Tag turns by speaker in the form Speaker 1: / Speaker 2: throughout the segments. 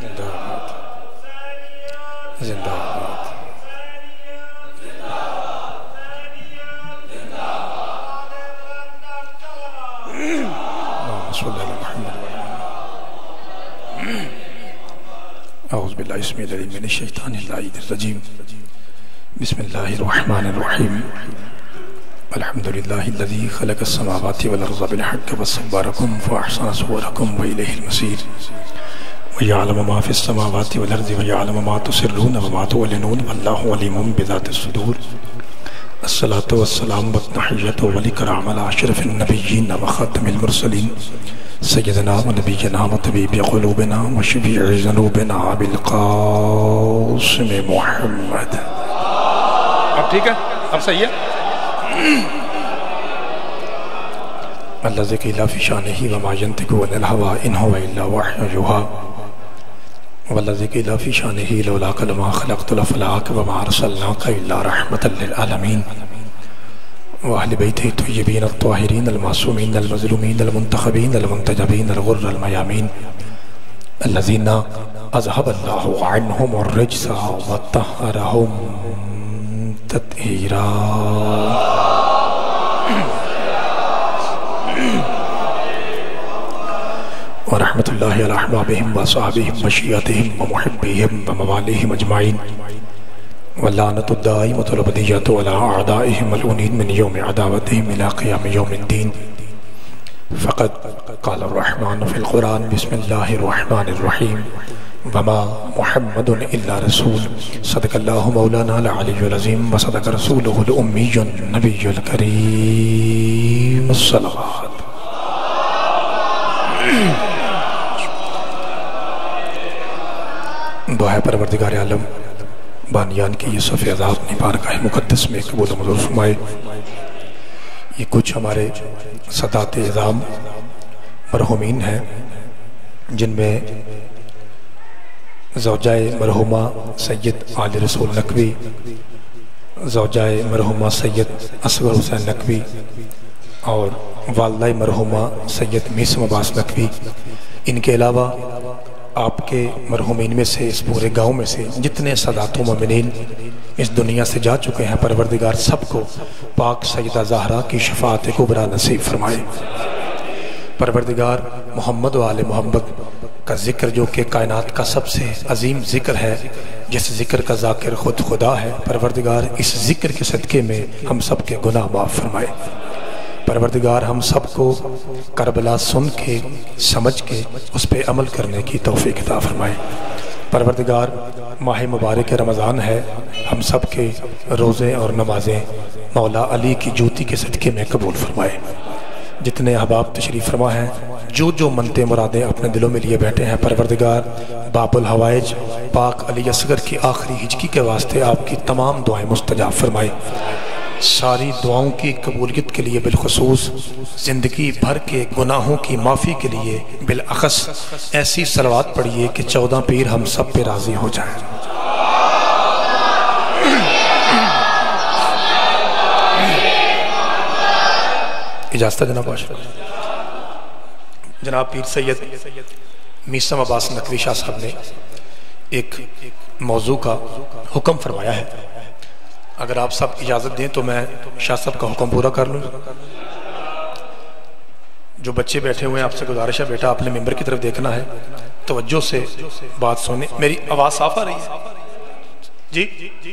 Speaker 1: زندہ باد زندہ باد صلی اللہ علیہ محمد اعوذ باللہ السمیع العلیم من الشیطان اللعین الرجیم بسم اللہ الرحمن الرحیم الحمد للہ الذی خلق السماوات والارض بالحق وصورکم فاحسن صورکم والیہ المصیر وَيَعْلَمُ مَا فِي السَّمَاوَاتِ وَالْأَرْضِ وَيَعْلَمُ مَا تُسِرُّونَ وَمَا تُعْلِنُونَ وَاللَّهُ عَلِيمٌ بِذَاتِ الصُّدُورِ الصلاة والسلام والتحية والإكرام على أشرف النبيين وخاتم المرسلين سيدنا ونبينا وطبيب قلوبنا وشفيع ذنوبنا أبي القاسم محمد. اب ٹھیک ہے؟ اب صحیح ہے؟ الذي قيل في شانه وما ينطق عن الهوى إن هو إلا وحي يوحى والذي قيل في شانه لولا ما خلقت الأفلاك وما أرسلناك إلا رحمة للعالمين وأهل بيته الطيبين الطاهرين المعصومين المظلومين المنتخبين المنتجبين الغر الميامين الذين أذهب الله عنهم الرجس وطهرهم تطهيرا. ورحمة الله على أحبابهم وأصحابهم وشيعتهم ومحبيهم ومواليهم أجمعين واللعنة الدائمة الأبدية على أعدائهم ملعونين من يوم عداوتهم إلى قيام يوم الدين. فقد قال الرحمن في القرآن بسم الله الرحمن الرحيم وما محمد إلا رسول صدق الله مولانا العلي العظيم وصدق رسوله الأمي النبي الكريم الصلوات. دعا پروردگار عالم بانیان کی یہ صف عذاب اپنی بارگاہ مقدس میں قبول و منظور فرمائے. یہ کچھ ہمارے سادات اعظام مرحومین ہیں جن میں زوجہ مرحومہ سید آل رسول نقوی، زوجہ مرحومہ سید اصغر حسین نقوی اور والدہ مرحومہ سید میسم عباس نقوی. ان کے علاوہ آپ کے مرحومین میں سے اس پورے گاؤں میں سے جتنے سادات و مومنین اس دنیا سے جا چکے ہیں پروردگار سب کو پاک سیدہ زہرا کی شفاعت کبریٰ نصیب فرمائے. پروردگار محمد و آل محمد کا ذکر جو کہ کائنات کا سب سے عظیم ذکر ہے، جس ذکر کا ذاکر خود خدا ہے، پروردگار اس ذکر کے صدقے میں ہم سب کے گناہ معاف فرمائے. پروردگار ہم سب کو کربلا سن کے سمجھ کے اس پہ عمل کرنے کی توفیق عطا فرمائے. پروردگار ماہ مبارک رمضان ہے، ہم سب کے روزے اور نمازیں مولا علی کی جوتی کے صدقے میں قبول فرمائے. جتنے احباب تشریف فرما ہیں، جو جو منتیں مرادیں اپنے دلوں میں لیے بیٹھے ہیں، پروردگار باب الحوائج پاک علی اصغر کی آخری ہجکی کے واسطے آپ کی تمام دعائیں مستجاب فرمائے. ساری دعاؤں کی قبولیت کے لیے بالخصوص زندگی بھر کے گناہوں کی معافی کے لیے بالاخص ایسی صلوات پڑھیے کہ 14 پیر ہم سب پہ راضی ہو جائیں. اجازت ہے جناب عاشق. جناب پیر سید میسم عباس نقوی شاہ صاحب نے ایک موضوع کا حکم فرمایا ہے. اگر آپ سب اجازت دیں تو میں شاہ صاحب کا حکم پورا کر لوں. جو بچے بیٹھے ہوئے ہیں آپ سے گزارش ہے بیٹا آپ نے ممبر کی طرف دیکھنا ہے، توجہ سے بات سنیں. میری آواز صاف آ رہی ہے؟ جی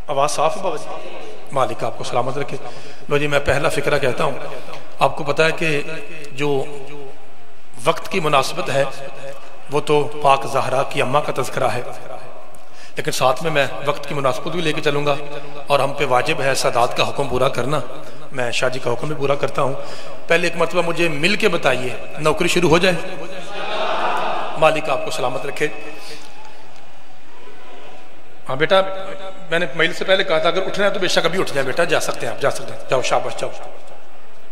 Speaker 1: آواز صاف ہے بابا جی؟ مالک آپ کو سلامت رکھے. لو جی میں پہلا فکرہ کہتا ہوں. آپ کو پتہ ہے کہ جو وقت کی مناسبت ہے وہ تو پاک زہرا کی اماں کا تذکرہ ہے، لیکن ساتھ میں وقت کی مناسبت بھی لے کے چلوں گا اور ہم پہ واجب ہے سادات کا حکم پورا کرنا. میں شاہ جی کا حکم بھی پورا کرتا ہوں. پہلے ایک مرتبہ مجھے مل کے بتائیے نوکری شروع ہو جائے. مالک آپ کو سلامت رکھے. ہاں بیٹا میں نے میل سے پہلے کہا تھا اگر اٹھنا ہے تو بے شک ابھی اٹھ جائیں بیٹا، جا سکتے ہیں آپ، جا سکتے ہیں. جاؤ شاباش جاؤ.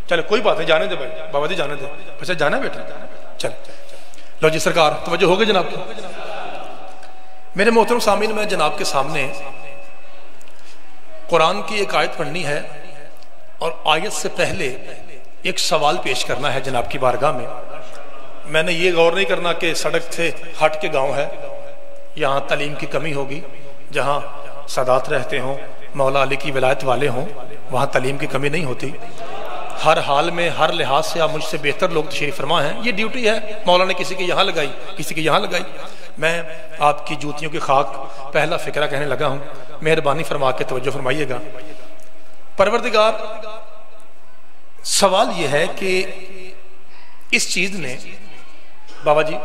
Speaker 1: چلے کوئی بات نہیں، جانے دے بھائی بابا جی جانے دے. اچھا جانا ہے بیٹا؟ چل لو جی سرکار توجہ ہو گئی جناب کی. میرے محترم سامعین میں جناب کے سامنے قرآن کی ایک آیت پڑھنی ہے اور آیت سے پہلے ایک سوال پیش کرنا ہے جناب کی بارگاہ میں. میں نے یہ غور نہیں کرنا کہ سڑک سے ہٹ کے گاؤں ہے، یہاں تعلیم کی کمی ہوگی، جہاں سادات رہتے ہوں، مولا علی کی ولایت والے ہوں، وہاں تعلیم کی کمی نہیں ہوتی. ہر حال میں ہر لحاظ سے آپ مجھ سے بہتر لوگ تشریف فرما ہیں. یہ ڈیوٹی ہے، مولا نے کسی کی یہاں لگائی، کسی کی یہاں لگائی. میں آپ کی جوتیوں کی خاک پہلا فقرہ کہنے لگا ہوں، مہربانی فرما کے توجہ فرمائیے گا. پروردگار، سوال یہ ہے کہ اس چیز نے بابا جی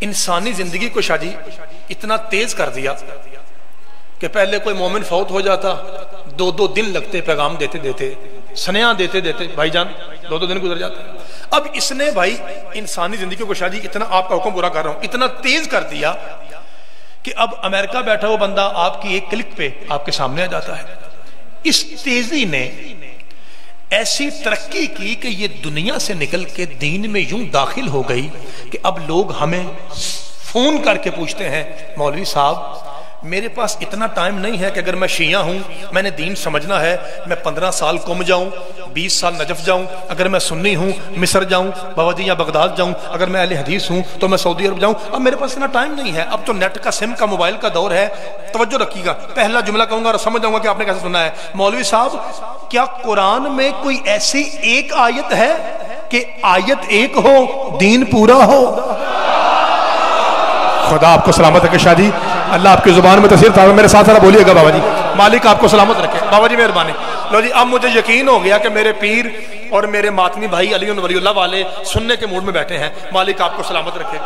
Speaker 1: انسانی زندگی کو شاہ جی اتنا تیز کر دیا کہ پہلے کوئی مومن فوت ہو جاتا 2 دن لگتے پیغام دیتے دیتے، سنیاں دیتے دیتے بھائی جان 2 دن گزر جاتے. اب اس نے بھائی انسانی زندگی کو شاہ جی اتنا، آپ کا حکم پورا کر رہا ہوں، اتنا تیز کر دیا کہ اب امریکہ بیٹھا ہوا بندہ آپ کی ایک کلک پہ آپ کے سامنے آ جاتا ہے. اس تیزی نے ایسی ترقی کی کہ یہ دنیا سے نکل کے دین میں یوں داخل ہو گئی کہ اب لوگ ہمیں فون کر کے پوچھتے ہیں، مولوی صاحب میرے پاس اتنا ٹائم نہیں ہے کہ اگر میں شیعہ ہوں، میں نے دین سمجھنا ہے، میں 15 سال قم جاؤں، 20 سال نجف جاؤں، اگر میں سنی ہوں مصر جاؤں بابا جی یا بغداد جاؤں، اگر میں اہل حدیث ہوں تو میں سعودی عرب جاؤں. اب میرے پاس اتنا ٹائم نہیں ہے. اب تو نیٹ کا، سم کا، موبائل کا دور ہے. توجہ رکھیے گا، پہلا جملہ کہوں گا اور سمجھ جاؤں گا کہ آپ نے کیسے سننا ہے. مولوی صاحب کیا قرآن میں کوئی ایسی ایک آیت ہے کہ آیت ایک ہو دین پورا ہو؟ خدا آپ کو سلامت رکھے شاہ جی، اللہ آپ کی زبان میں تاثیر تھا. میرے ساتھ بولیے گا بابا جی، مالک آپ کو سلامت رکھے. بابا جی مہربانی. لو جی اب مجھے یقین ہو گیا کہ میرے پیر اور میرے ماتمی بھائی علی ولی اللہ والے سننے کے موڈ میں بیٹھے ہیں. مالک آپ کو سلامت رکھے.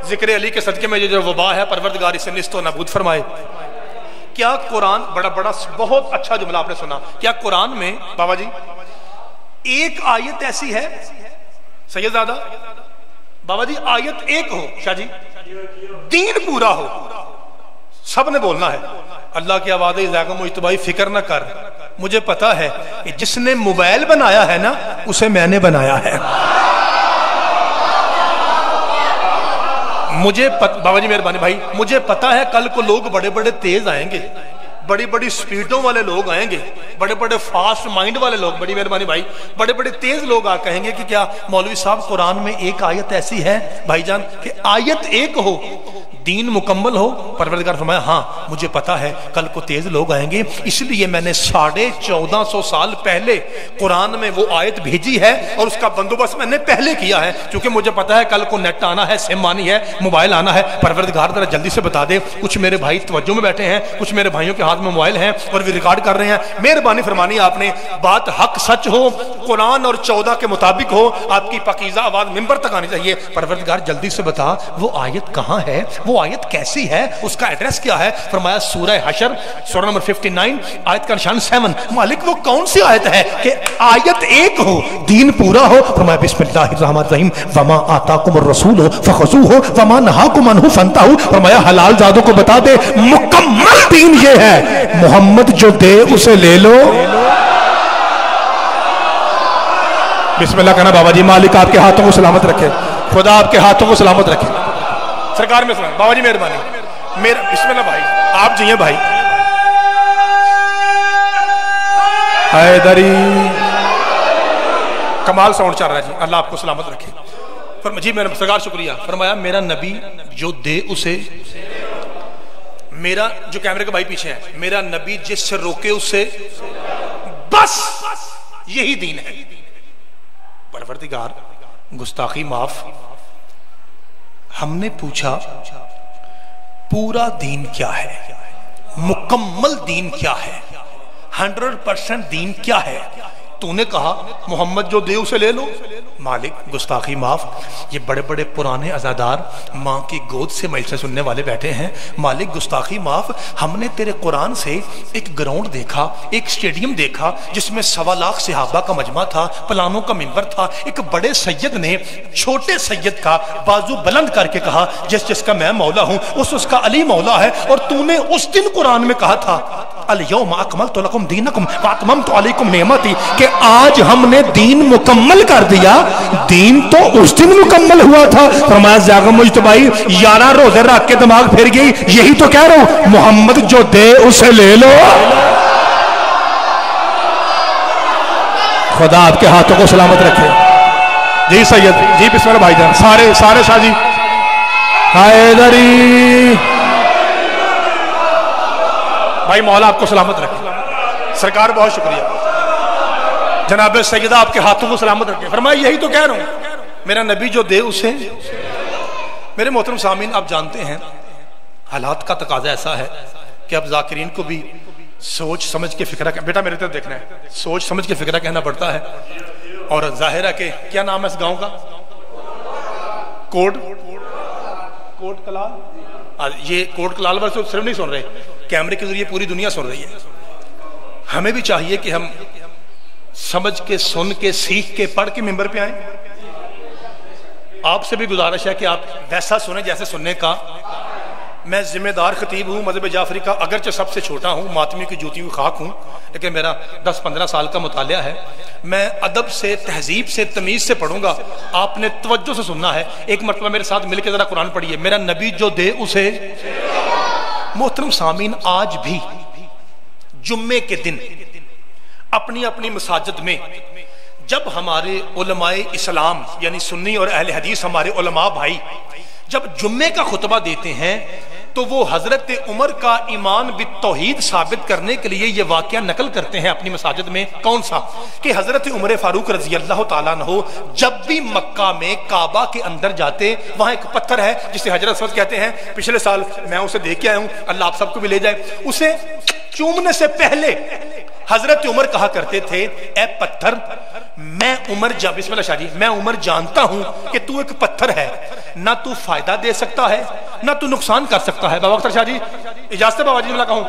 Speaker 1: ذکر علی کے صدقے میں یہ جو وبا ہے پروردگار اسے نیست و نابود فرمائے. کیا قرآن، بڑا بہت اچھا جملہ آپ نے سنا، کیا قرآن میں بابا جی ایک آیت ایسی ہے سید زادہ بابا جی، آیت ایک ہو شاہ جی دین پورا ہو؟ سب نے بولنا ہے. اللہ کی آواز ذائقہ مجتبائی فکر نہ کر، مجھے پتا ہے کہ جس نے موبائل بنایا ہے نا اسے میں نے بنایا ہے. مجھے بابا جی مہربانی بھائی، مجھے پتا ہے کل کو لوگ بڑے بڑے تیز آئیں گے، بڑی بڑی سپیڈوں والے لوگ آئیں گے، بڑے بڑے فاسٹ مائنڈ والے لوگ، بڑی مہربانی بھائی، بڑے بڑے تیز لوگ آ کہیں گے کہ کیا مولوی صاحب قرآن میں ایک آیت ایسی ہے بھائی جان کہ آیت ایک ہو دین مکمل ہو؟ پروردگار فرمایا ہاں مجھے پتا ہے کل کو تیز لوگ آئیں گے، اس لیے میں نے 1450 سال پہلے قرآن میں وہ آیت بھیجی ہے اور اس کا بندوبست میں نے پہلے کیا ہے، کیونکہ مجھے پتا ہے کل کو نیٹ آنا ہے، سم آنی ہے، موبائل آنا ہے. پروردگار ذرا جلدی سے بتا دے. کچھ میرے بھائی توجہ میں بیٹھے ہیں، کچھ میرے بھائیوں کے ہاتھ میں موبائل ہیں اور وہ ریکارڈ کر رہے ہیں. مہربانی فرمانی آپ نے، بات حق سچ ہو، قرآن اور 14 کے مطابق ہو، آپ کی پاکیزہ آواز منبر تک آنی چاہیے. پروردگار جلدی سے بتا وہ آیت کہاں ہے، وہ آیت کیسی ہے، اس کا ایڈریس کیا ہے؟ فرمایا سورہ حشر سورہ نمبر 59 آیت کا نشان 7. مالک وہ کون سی آیت ہے کہ آیت ایک ہو دین پورا ہو؟ فرمایا بسم اللہ الرحمن الرحیم وما آتاکم الرسول فخذوہ وما نہاکم عنہ فانتہوا. فرمایا حلال زادوں کو بتا دے مکمل دین یہ ہے، محمد جو دے اسے لے لو. بسم اللہ کہنا بابا جی. مالک آپ کے ہاتھوں کو سلامت رکھے، خدا آپ کے ہاتھوں کو سلامت رکھے. سرکار میں سلام. بابا جی مہربانی. میرا بسم اللہ بھائی، آپ جی ہیں بھائی. حیدری کمال ساؤنڈ چل رہا ہے جی، اللہ آپ کو سلامت رکھے. جی میرا سرکار شکریہ. فرمایا میرا نبی جو دے اسے، میرا جو کیمرے کے بھائی پیچھے ہیں، میرا نبی جس سے روکے اسے، بس یہی دین ہے. پروردگار گستاخی معاف. ہم نے پوچھا پورا دین کیا ہے، مکمل دین کیا ہے، 100% دین کیا ہے؟ تو نے کہا محمد جو دے اسے لے لو. مالک گستاخی معاف. یہ بڑے بڑے پرانے عزادار ماں کی گود سے مجلس سننے والے بیٹھے ہیں. مالک گستاخی معاف. ہم نے تیرے قرآن سے ایک گراؤنڈ دیکھا، ایک سٹیڈیم دیکھا جس میں 1.25 لاکھ صحابہ کا مجمع تھا، پلانوں کا منبر تھا. ایک بڑے سید نے چھوٹے سید کا بازو بلند کر کے کہا جس جس کا میں مولا ہوں اس کا علی مولا ہے. اور تو نے اس دن قرآن میں کہا تھا الیوم اکملت لکم دینکم واتممت علیکم نعمتی، کہ آج ہم نے دین مکمل کر دیا. دین تو اس دن مکمل ہوا تھا. فرمایا ذائقہ مجتبائی 11 روزے رکھ کے دماغ پھر گئی. یہی تو کہہ رہا ہوں محمد جو دے اسے لے لو. خدا آپ کے ہاتھوں کو سلامت رکھے. جی سید جی بسم اللہ بھائی جان. سارے شاہ جی. حیدری بھائی مولا آپ کو سلامت رکھے. سرکار بہت شکریہ. جناب سیدہ آپ کے ہاتھوں کو سلامت رکھے. فرمایا یہی تو کہہ رہا ہوں میرا نبی جو دے اسے. میرے محترم سامعین آپ جانتے ہیں حالات کا تقاضا ایسا ہے کہ اب ذاکرین کو بھی سوچ سمجھ کے فکرہ بیٹا میرے طرف دیکھنا ہے, سوچ سمجھ کے فکرہ کہنا پڑتا ہے. اور ظاہر ہے کہ کیا نام ہے اس گاؤں کا؟ کوٹ کلال. یہ کوٹ کلال پر صرف نہیں سن رہے, کیمرے کے ذریعے پوری دنیا سن رہی ہے. ہمیں بھی چاہیے کہ ہم سمجھ کے سن کے سیکھ کے پڑھ کے ممبر پہ آئیں. آپ سے بھی گزارش ہے کہ آپ ویسا سنیں جیسے سننے کا. میں ذمہ دار خطیب ہوں مذہب جعفری کا, اگرچہ سب سے چھوٹا ہوں, ماتمی کی جوتی ہوئی خاک ہوں, لیکن میرا 10-15 سال کا مطالعہ ہے. میں ادب سے, تہذیب سے, تمیز سے پڑھوں گا. آپ نے توجہ سے سننا ہے. ایک مرتبہ میرے ساتھ مل کے ذرا قرآن پڑھیے. میرا نبی جو دے اسے. محترم سامعین آج بھی جمعے کے دن اپنی اپنی مساجد میں جب ہمارے علماء اسلام یعنی سنی اور اہل حدیث ہمارے علماء بھائی جب جمعے کا خطبہ دیتے ہیں تو وہ حضرت عمر کا ایمان بالتوحید ثابت کرنے کے لیے یہ واقعہ نقل کرتے ہیں اپنی مساجد میں. کون سا؟ کہ حضرت عمر فاروق رضی اللہ تعالیٰ عنہ جب بھی مکہ میں کعبہ کے اندر جاتے, وہاں ایک پتھر ہے جسے حجر اسود کہتے ہیں. پچھلے سال میں اسے دیکھ کے آیا ہوں, اللہ آپ سب کو بھی لے جائے. اسے چومنے سے پہلے حضرت عمر کہا کرتے تھے اے پتھر میں عمر بسم اللہ شاہ جی, میں عمر جانتا ہوں کہ تو ایک پتھر ہے, نہ تو فائدہ دے سکتا ہے نہ تو نقصان کر سکتا ہے. بابا اختر شاہ جی اجازت ہے بابا جی, میں کہوں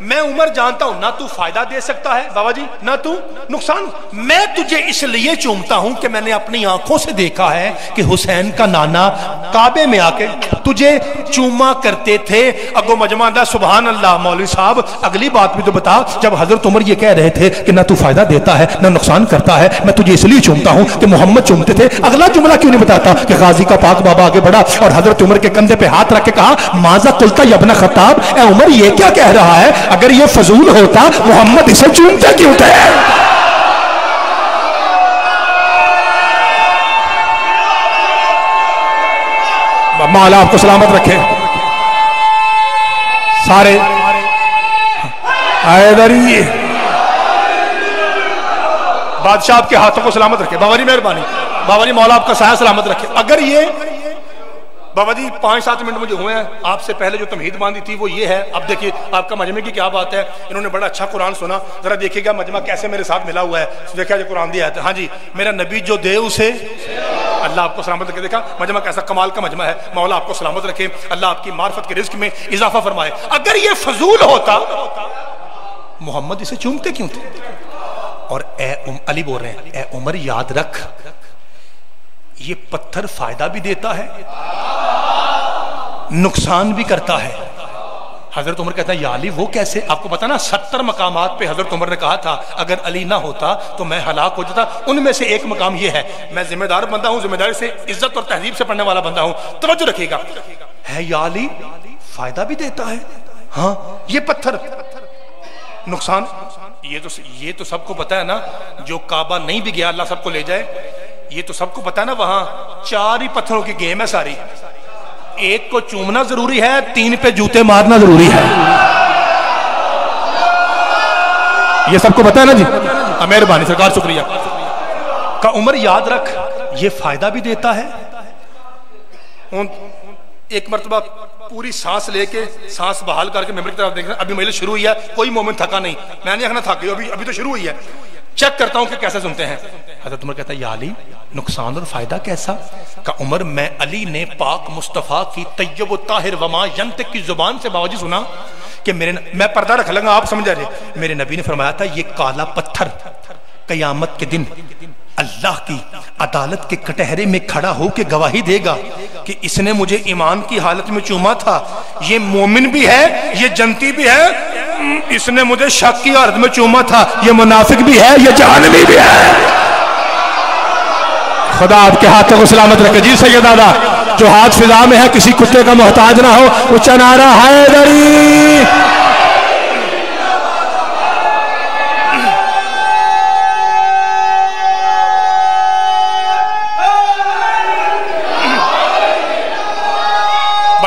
Speaker 1: میں عمر جانتا ہوں نہ تو فائدہ دے سکتا ہے بابا جی نہ تو نقصان. میں تجھے اس لیے چومتا ہوں کہ میں نے اپنی آنکھوں سے دیکھا ہے کہ حسین کا نانا کعبے میں آ کے تجھے چوما کرتے تھے. اگو مجمع دا سبحان اللہ. مولوی صاحب اگلی بات بھی تو بتا, جب حضرت عمر یہ کہہ رہے تھے کہ نہ تو فائدہ دیتا ہے نہ نقصان کرتا ہے, میں تجھے اس لیے چومتا ہوں کہ محمد چومتے تھے. اگلا جملہ کیوں نہیں بتاتا کہ غازی کا پاک بابا آگے بڑھا اور حضرت عمر کے کندھے پہ ہاتھ رکھ کے کہا ماذا قلت یا ابن خطاب, اے عمر یہ کیا کہہ رہا ہے؟ اگر یہ فضول ہوتا محمد اسے چومتے کیوں تھے؟ مولا آپ کو سلامت رکھے. سارے حیدری بادشاہ آپ کے ہاتھوں کو سلامت رکھے. بابا جی مہربانی, بابا جی مولا آپ کا سایہ سلامت رکھے. اگر یہ بابا جی 5-7 منٹ مجھے ہوئے ہیں, آپ سے پہلے جو تمہید باندھی تھی وہ یہ ہے. اب دیکھیے آپ کا مجمع کی کیا بات ہے, انہوں نے بڑا اچھا قرآن سنا. ذرا دیکھیے گا مجمع کیسے میرے ساتھ ملا ہوا ہے. دیکھا جو قرآن دیا ہے. ہاں جی میرا نبی جو دے اسے. اللہ آپ کو سلامت رکھے. دیکھا مجمع کیسا کمال کا مجمع ہے. مولا آپ کو سلامت رکھے, اللہ آپ کی معرفت کے رزق میں اضافہ فرمائے. اگر یہ فضول ہوتا محمد اسے چومتے کیوں تھے؟ اور اے علی بول رہے ہیں اے عمر یاد رکھ یہ پتھر فائدہ بھی دیتا ہے نقصان بھی کرتا ہے. حضرت عمر کہتا ہے یا علی وہ کیسے؟ آپ کو پتا نا 70 مقامات پہ حضرت عمر نے کہا تھا اگر علی نہ ہوتا تو میں ہلاک ہو جاتا. ان میں سے ایک مقام یہ ہے, میں ذمہ دار بندہ ہوں, ذمہ داری سے عزت اور تہذیب سے پڑھنے والا بندہ ہوں. توجہ رکھیے گا, ہے یا علی فائدہ بھی دیتا ہے. ہاں یہ پتھر نقصان, یہ تو سب کو پتا ہے نا. جو کعبہ نہیں بھی گیا اللہ سب کو لے جائے, یہ تو سب کو پتا ہے نا. وہاں 4 ہی پتھروں کی گیم ہے ساری. ایک کو چومنا ضروری ہے, 3 پہ جوتے مارنا ضروری ہے. یہ سب کو پتا ہے نا جی. مہربانی سرکار شکریہ. کہ عمر یاد رکھ یہ فائدہ بھی دیتا ہے. ایک مرتبہ پوری سانس لے کے سانس بحال کر کے ممبر کی طرف دیکھنا. ابھی مجلس شروع ہوئی ہے, کوئی مومن تھکا نہیں. میں نہیں کہنا تھک گئی, ابھی تو شروع ہوئی ہے. چیک کرتا ہوں کہ کیسے سنتے ہیں. حضرت عمر کہتا ہے یا علی نقصان اور فائدہ کیسا؟ کہ عمر میں علی نے پاک مصطفیٰ کی طیب و طاہر وما ینطق کی زبان سے باوجود سنا کہ میں پردہ رکھ لوں گا, آپ سمجھ جائیے. میرے نبی نے فرمایا تھا یہ کالا پتھر قیامت کے دن اللہ کی عدالت کے کٹہرے میں کھڑا ہو کے گواہی دے گا کہ اس نے مجھے ایمان کی حالت میں چوما تھا, یہ مومن بھی ہے, یہ جنتی بھی ہے. اس نے مجھے شک کی حالت میں چوما تھا, یہ منافق بھی ہے, یہ جہنمی بھی ہے. خدا آپ کے ہاتھوں کو سلامت رکھے. جی سید دادا جو ہاتھ فضا میں ہے کسی کتے کا محتاج نہ ہو. اونچا نعرہ حیدری.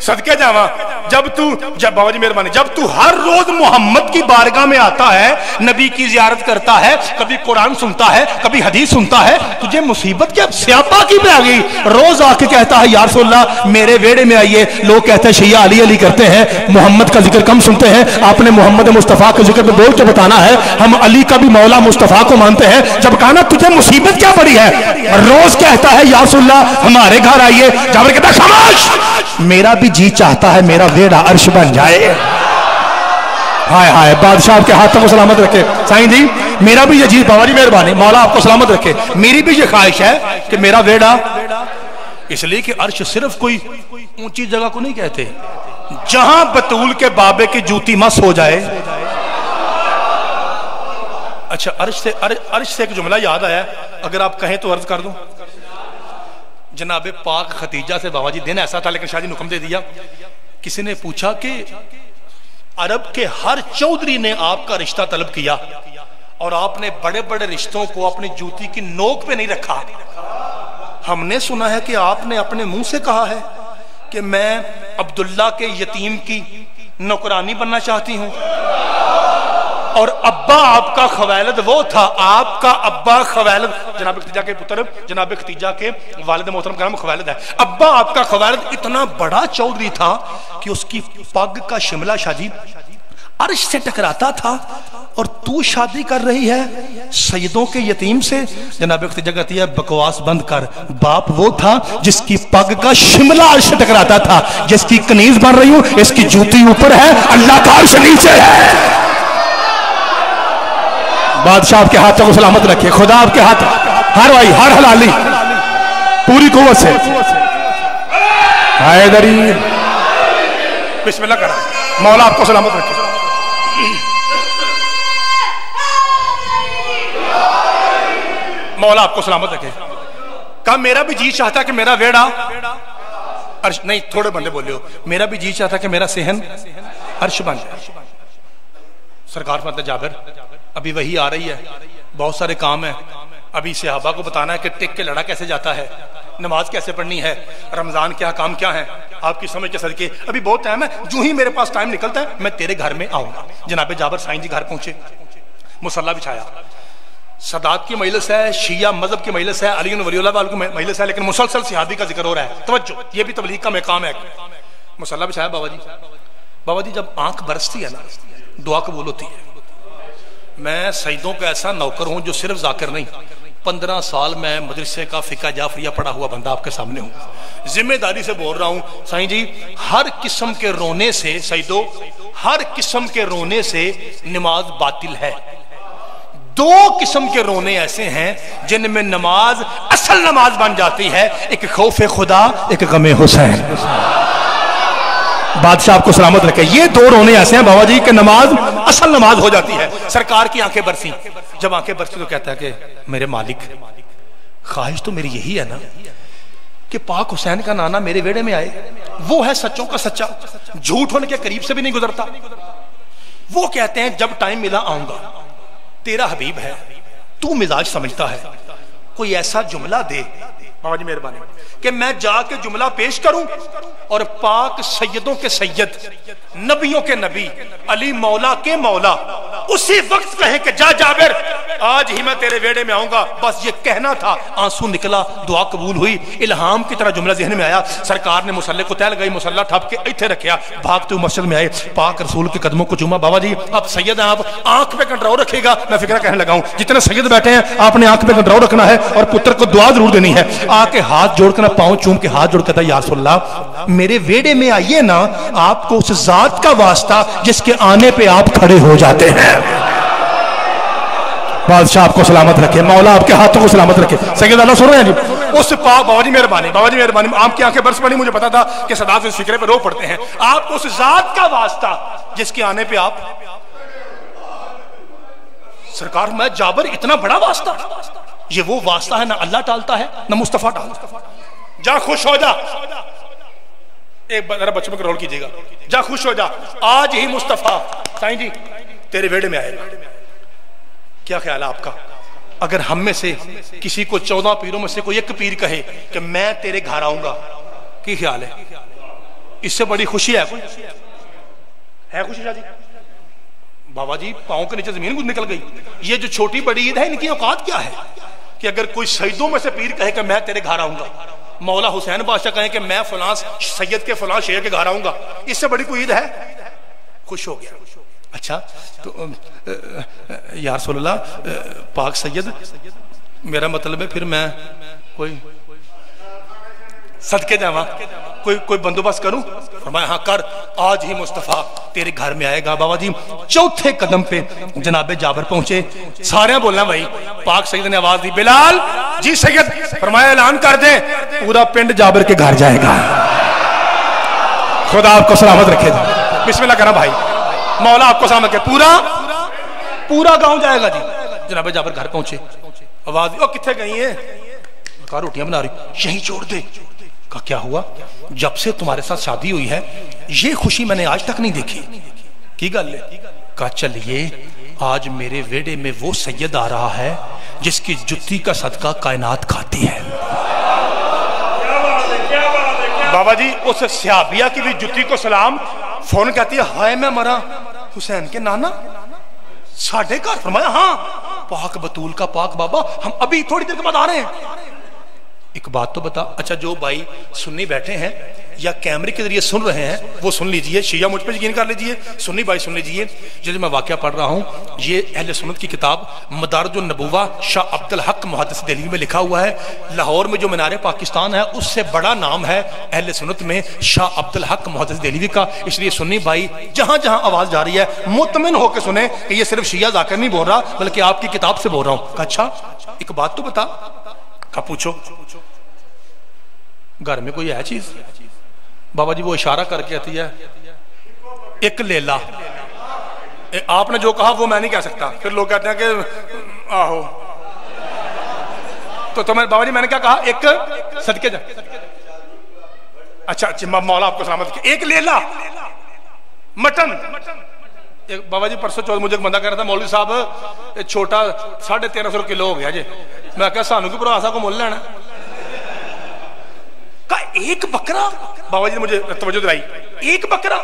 Speaker 2: صدقے جاواں جب بابا جی مہربانی، جب تو ہر روز محمد کی بارگاہ میں آتا ہے، نبی کی زیارت کرتا ہے، کبھی قرآن سنتا ہے، کبھی حدیث سنتا ہے، تجھے مصیبت کیا سیاپا کی پہ آ گئی؟ روز آ کے کہتا ہے یا رسول اللہ میرے ویڑے میں آئیے. لوگ کہتے ہیں شیعہ علی علی کرتے ہیں، محمد کا ذکر کم سنتے ہیں. آپ نے محمد مصطفیٰ کے ذکر میں بول کے بتانا ہے ہم علی کا بھی مولا مصطفیٰ کو مانتے ہیں. جب کہا نا تجھے مصیبت کیا پڑی ہے، روز کہتا ہے یا رسول اللہ ہمارے گھر آئیے. جابر کہتا ہے خاموش، میرا بھی جی چاہتا ہے میرا ویڑا عرش بن جائے. ہائے ہائے، بادشاہ آپ کے ہاتھوں کو سلامت رکھے. سائیں جی میرا بھی یہ جی، بابا جی مہربانی، مولا آپ کو سلامت رکھے، میری بھی یہ خواہش ہے کہ میرا ویڑا، اس لیے کہ عرش صرف کوئی اونچی جگہ کو نہیں کہتے، جہاں بطول کے بابے کی جوتی مس ہو جائے. اچھا عرش سے ایک جملہ یاد آیا، اگر آپ کہیں تو عرض کر دوں. جناب پاک خدیجہ سے بابا جی دن ایسا تھا لیکن شاید حکم دے دیا. کسی نے پوچھا کہ عرب کے ہر چودھری نے آپ کا رشتہ طلب کیا اور آپ نے بڑے بڑے رشتوں کو اپنی جوتی کی نوک پہ نہیں رکھا. ہم نے سنا ہے کہ آپ نے اپنے منہ سے کہا ہے کہ میں عبداللہ کے یتیم کی نوکرانی بننا چاہتی ہوں، اور ابا آپ کا خویلد وہ تھا، آپ کا ابا خویلد جناب ختیجہ کے پتر، جناب ختیجہ کے والد محترم کا نام خویلد ہے. ابا آپ کا خویلد اتنا بڑا چودھری تھا کہ اس کی پگ کا شملہ شادی عرش سے ٹکراتا تھا، اور تو شادی کر رہی ہے سیدوں کے یتیم سے. جناب ختیجہ کہتی ہے بکواس بند کر، باپ وہ تھا جس کی پگ کا شملہ عرش سے ٹکراتا تھا، جس کی کنیز بن رہی ہوں اس کی جوتی اوپر ہے، اللہ کا عرش نیچے ہے. بادشاہ آپ کے ہاتھوں کو سلامت رکھے، خدا آپ کے ہاتھ، ہر وائی ہر حلالی پوری قوت سے. حیدری بسم اللہ کرا، مولا آپ کو سلامت رکھے. مولا آپ کو سلامت رکھے. کہا میرا بھی جی چاہتا کہ میرا ویڑا عرش، نہیں تھوڑے بندے بولے ہو، میرا بھی جی چاہتا کہ میرا صحن عرش بن جائے. سرکار فرماتے جابر ابھی وہی آ رہی ہے، بہت سارے کام ہیں، ابھی صحابہ کو بتانا ہے کہ ٹک کے لڑا کیسے جاتا ہے، نماز کیسے پڑھنی ہے، رمضان کیا کام کیا ہے، آپ کی سمجھ کے صدقے ابھی بہت ٹائم ہے. جو ہی میرے پاس ٹائم نکلتا ہے میں تیرے گھر میں آؤں گا. جناب جابر سائیں جی گھر پہنچے، مصلی بچھایا. سادات کی مجلس ہے، شیعہ مذہب کی مجلس ہے، علی ولی اللہ والوں کی مجلس ہے، لیکن مسلسل صحابی کا ذکر ہو رہا ہے. توجہ، یہ بھی تبلیغ کا مقام ہے. مصلی بچھایا. بابا جی جب آنکھ برستی ہے نا دعا قبول ہوتی ہے. میں سیدوں کا ایسا نوکر ہوں جو صرف ذاکر نہیں، 15 سال میں مدرسے کا فقہ جعفریہ پڑھا ہوا بندہ آپ کے سامنے ہوں، ذمہ داری سے بول رہا ہوں. سائیں جی ہر قسم کے رونے سے، سیدوں ہر قسم کے رونے سے نماز باطل ہے. 2 قسم کے رونے ایسے ہیں جن میں نماز اصل نماز بن جاتی ہے، ایک خوف خدا، ایک غم حسین. بادشاہ آپ کو سلامت رکھے. یہ 2 رونے ایسے ہیں بابا جی کہ نماز اصل نماز ہو جاتی ہے. سرکار کی آنکھیں برسی. جب آنکھیں برسی تو کہتا ہے کہ میرے مالک خواہش تو میری یہی ہے نا کہ پاک حسین کا نانا میرے ویڑے میں آئے. وہ ہے سچوں کا سچا، جھوٹ ہونے کے قریب سے بھی نہیں گزرتا. وہ کہتے ہیں جب ٹائم ملا آؤں گا، تیرا حبیب ہے، تو مزاج سمجھتا ہے، کوئی ایسا جملہ دے بابا جی مہربانی کہ میں جا کے جملہ پیش کروں اور پاک سیدوں کے سید، نبیوں کے نبی، علی مولا کے مولا اسی وقت کہیں کہ جا جابر آج ہی میں تیرے ویڑے میں آؤں گا. بس یہ کہنا تھا. آنسو نکلا، دعا قبول ہوئی. الہام کی طرح جملہ ذہن میں آیا. سرکار نے مصلی کو تہ لگائی، مصلی ٹھپ کے ایتھے رکھیا، بھاگتے ہوئے مسجد میں آئے، پاک رسول کے قدموں کو چوما. بابا جی آپ سید ہیں، آپ آنکھ پہ کنٹرول رکھے گا. میں فکرہ کہنے لگا ہوں جتنے سید بیٹھے ہیں آپ نے آنکھ پہ کنٹرول رکھنا ہے اور پتر کو دعا ضرور دینی ہے. آ کے ہاتھ جوڑ کر پاؤں چوم کے ہاتھ جوڑ کے یا رسول اللہ میرے ویڑے میں آئیے نا، آپ کو اس ذات کا واسطہ جس کے آنے پہ آپ کھڑے ہو جاتے ہیں. بادشاہ آپ کو سلامت رکھے، مولا آپ کے ہاتھوں کو سلامت رکھے. سید اللہ سن رہے ہیں جی. اس پاک بابا جی مہربانی، بابا جی مہربانی، آپ کی آنکھیں برس پڑی. مجھے پتا تھا کہ صدات اس فکرے پہ رو پڑتے ہیں. آپ کو اس ذات کا واسطہ جس کے آنے پہ آپ سرکار میں جابر اتنا بڑا واسطہ، یہ وہ واسطہ ہے نہ اللہ ٹالتا ہے نہ مصطفیٰ ٹالتا. جا خوش ہو جا. ایک ذرا بچوں میں رول کیجیے گا. جا خوش ہو جا، آج ہی مصطفیٰ سائیں جی تیرے ویڑے میں آئے گا. کیا خیال ہے آپ کا؟ اگر ہم میں سے کسی کو 14 پیروں میں سے کوئی ایک پیر کہے کہ میں تیرے گھر آؤں گا، کی خیال ہے؟ اس سے بڑی خوشی ہے کوئی؟ ہے خوشی شاہ جی؟ بابا جی پاؤں کے نیچے زمین نکل گئی. یہ جو چھوٹی بڑی عید ہے ان کی اوقات کیا ہے کہ اگر کوئی سیدوں میں سے پیر کہے کہ میں تیرے گھر آؤں گا, مولا حسین بادشاہ کہیں کہ میں فلاں سید کے فلاں شیخ کے گھر آؤں گا, اس سے بڑی کوئی عید ہے؟ خوش ہو گیا. اچھا تو یا رسول اللہ پاک سید, میرا مطلب ہے پھر میں کوئی صدقے جاواں, کوئی بندوبست کروں؟ فرمایا ہاں کر, آج ہی مصطفیٰ تیرے گھر میں آئے گا. بابا جی چوتھے قدم پہ جناب جابر پہنچے, سارے بولنا بھائی. پاک سید نے آواز دی, بلال جی سید. فرمایا اعلان کر دیں پورا پنڈ جابر کے گھر جائے گا. خدا آپ کو سلامت رکھے. بسم اللہ کرنا بھائی, مولا آپ کو سلامت رکھے. پورا گاؤں جائے گا جی. جناب جابر گھر پہنچے, آواز دی, او کتنے گئی ہیں؟ کہا روٹیاں بنا رہی. یہیں چھوڑ دے. کہا کیا ہوا؟ جب سے تمہارے ساتھ شادی ہوئی ہے یہ خوشی میں نے آج تک نہیں دیکھی. کی گل ہے؟ کہا چلیے آج میرے ویڑے میں وہ سید آ رہا ہے جس کی جتی کا صدقہ کائنات کھاتی ہے. بابا جی اس صحابیہ کی بھی جتی کو سلام. فون کہتی ہے ہائے میں مرا حسین کے نانا ساڑھے گھر. فرمایا ہاں پاک بطول کا پاک بابا, ہم ابھی تھوڑی دیر کے بعد آ رہے ہیں. ایک بات تو بتا. اچھا جو بھائی سنی بیٹھے ہیں یا کیمرے کے ذریعے سن رہے ہیں وہ سن لیجئے, شیعہ مجھ پہ یقین کر لیجئے, سنی بھائی سن لیجئے. جو میں واقعہ پڑھ رہا ہوں یہ اہل سنت کی کتاب مدارج النبوہ شاہ عبدالحق محدث دہلوی میں لکھا ہوا ہے. لاہور میں جو مینار پاکستان ہے اس سے بڑا نام ہے اہل سنت میں شاہ عبدالحق محدث دہلوی کا. اس لیے سنی بھائی جہاں جہاں آواز جا رہی ہے مطمئن ہو کے سنیں کہ یہ صرف شیعہ ذاکر نہیں بول رہا بلکہ آپ کی کتاب سے بول رہا ہوں. اچھا ایک بات تو بتا. کہا پوچھو. گھر میں کوئی ہے چیز؟ بابا جی وہ اشارہ کر کے آتی ہے ایک لیلا. آپ نے جو کہا وہ میں نہیں کہہ سکتا. پھر لوگ کہتے ہیں کہ آہو تو میں بابا جی میں نے کیا کہا؟ ایک صدقے جا. اچھا مولا آپ کو سلامت. ایک لیلا مٹن. بابا جی پرسوں چوتھ مجھے ایک بندہ کہہ رہا تھا مولوی صاحب چھوٹا 1350 کلو ہو گیا جی. میں کہا سانو کی پرواسا کو مول لینا. کہا ایک بکرا. بابا جی نے مجھے توجہ دلائی, ایک بکرا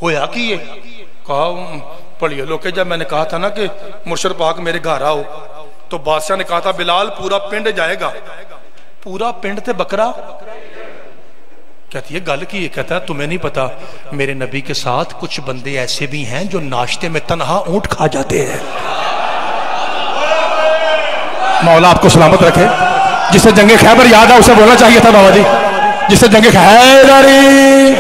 Speaker 2: ہویا کی یہ؟ کہا پڑھیے لوگ جب میں نے کہا تھا نا کہ مرشد پاک میرے گھر آؤ تو بادشاہ نے کہا تھا بلال پورا پنڈ جائے گا. پورا پنڈ تے بکرا. کہتی ہے گل کی. کہتا ہے تمہیں نہیں پتا میرے نبی کے ساتھ کچھ بندے ایسے بھی ہیں جو ناشتے میں تنہا اونٹ کھا جاتے ہیں. مولا آپ کو سلامت رکھے. جسے جنگ خیبر یاد ہے اسے بولنا چاہیے تھا بابا جی. جسے جنگ خیبری.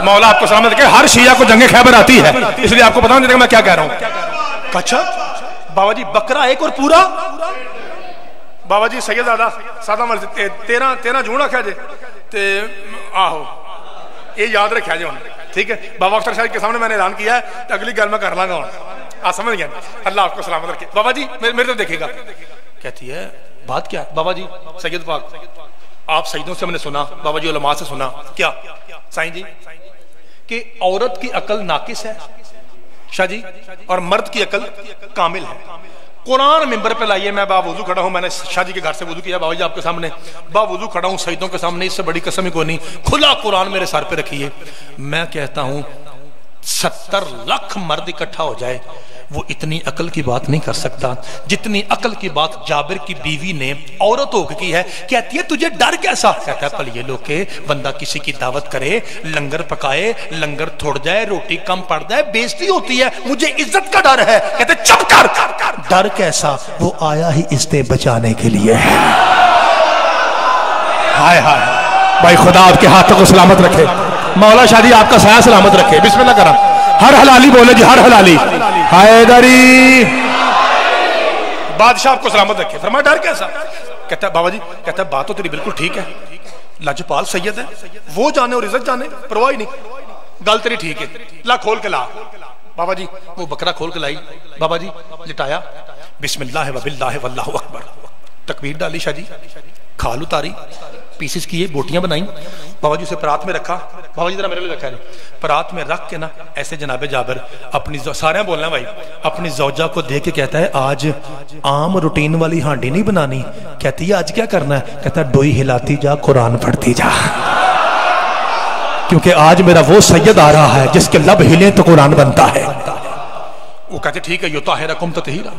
Speaker 2: مولا آپ کو سلامت رکھے. ہر شیعہ کو جنگ خیبر آتی ہے اس لیے آپ کو پتا نہیں میں کیا کہہ رہا ہوں. اچھا بابا جی بکرا ایک اور پورا. بابا جی سید زادہ سادہ مرضی 13 جون رکھا جے تے آہو یہ یاد رکھا جے ہوں. ٹھیک ہے بابا اختر شاہد کے سامنے میں نے اعلان کیا ہے تو اگلی گل میں کر لاں گا. آپ سمجھ گئے. اللہ آپ کو سلامت رکھے. بابا جی میرے تو دیکھے گا. کہتی ہے بات کیا؟ بابا جی سید پاک آپ سیدوں سے ہم نے سنا, بابا جی علماء سے سنا. کیا سائیں جی؟ کہ عورت کی عقل ناقص ہے شاہ جی اور مرد کی عقل کامل ہے. قرآن ممبر پہ لائیے. میں باوضو کھڑا ہوں, میں نے شاہ جی کے گھر سے وضو کیا بابا جی آپ کے سامنے باوضو کھڑا ہوں سیدوں کے سامنے. اس سے بڑی قسم ہی کوئی نہیں. کھلا قرآن میرے سر پہ رکھیے. میں کہتا ہوں 70 لاکھ مرد اکٹھا ہو جائے وہ اتنی عقل کی بات نہیں کر سکتا جتنی عقل کی بات جابر کی بیوی نے عورت ہو کی ہے. کہتی ہے تجھے ڈر کیسا؟ کہتا ہے پلیے لوگ کے بندہ کسی کی دعوت کرے, لنگر پکائے, لنگر تھوڑ جائے, روٹی کم پڑ جائے, بےزتی ہوتی ہے, مجھے عزت کا ڈر ہے. کہتے چپ کر. ڈر کیسا؟ وہ آیا ہی اسے بچانے کے لیے ہے. ہائے ہائے بھائی خدا آپ کے ہاتھوں کو سلامت رکھے. مولا شادی آپ کا سایہ سلامت رکھے. بسم اللہ کرم. ہر حلالی بولے جی, ہر حلالی. حیدری بادشاہ آپ کو سلامت رکھے. فرمایا ڈر کیسا؟ کہتا ہے بابا جی کہتا ہے بات تو تیری بالکل ٹھیک ہے, لاجپال سید ہے, وہ جانے اور عزت جانے, پرواہ ہی نہیں. گل تیری ٹھیک ہے, لا کھول کے لا. بابا جی وہ بکرا کھول کے لائی. بابا جی لٹایا, بسم اللہ و باللہ واللہ اکبر, تکبیر ڈالی. شاہ جی کھال اتاری, پیسز کیے, بوٹیاں بنائیں. بابا جی اسے پرات میں رکھا. بابا جی ذرا میرے لیے رکھا ہے. پرات میں رکھ کے نا ایسے جناب جابر اپنی سارے بولنا بھائی اپنی زوجہ کو دیکھ کے کہتا ہے آج عام روٹین والی ہانڈی نہیں بنانی. کہتی ہے آج کیا کرنا ہے؟ کہتا ہے ڈوئی ہلاتی جا, قرآن پڑھتی جا.
Speaker 1: کیونکہ آج میرا وہ سید آ رہا ہے جس کے لب ہلیں تو قرآن بنتا ہے.
Speaker 2: وہ کہتے ٹھیک ہے یطہرکم تطہیرا.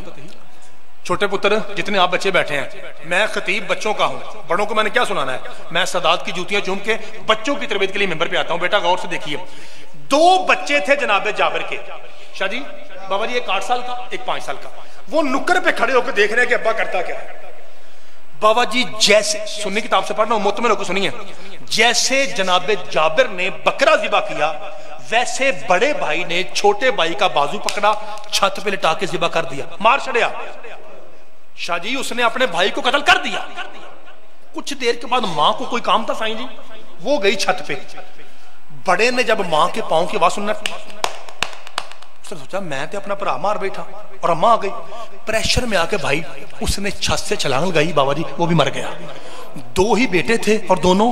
Speaker 2: چھوٹے پتر جتنے آپ بچے بیٹھے ہیں، میں خطیب بچوں کا ہوں، بڑوں کو میں نے کیا سنانا ہے؟ میں سادات کی جوتیاں چوم کے بچوں کی تربیت کے لیے ممبر پہ آتا ہوں. بیٹا غور سے دیکھیے، 2 بچے تھے جناب جابر کے. شاہ جی بابا جی، ایک 8 سال کا ایک 5 سال کا. وہ نکر پہ کھڑے ہو کے دیکھ رہے ہیں کہ ابا کرتا کیا ہے. بابا جی جیسے سنی کتاب سے پڑھنا ہوں، مطمئن ہو کے سنیے، جیسے جناب جابر نے بکرا ذبح کیا ویسے بڑے بھائی نے چھوٹے بھائی کا بازو پکڑا، چھت پہ لٹا کے ذبح کر دیا، مار چھڑیا. شاہ جی اس نے اپنے بھائی کو قتل کر دیا. کچھ دیر کے بعد ماں کو کوئی کام تھا سائیں جی، وہ گئی چھت پہ. بڑے نے جب ماں کے پاؤں کی آواز سننا، اس نے سوچا میں تے اپنا بھرا مار بیٹھا، اور اماں آ گئی. پریشر میں آ کے بھائی اس نے چھت سے چھلانگ لگائی، بابا جی وہ بھی مر گیا. 2 ہی بیٹے تھے اور دونوں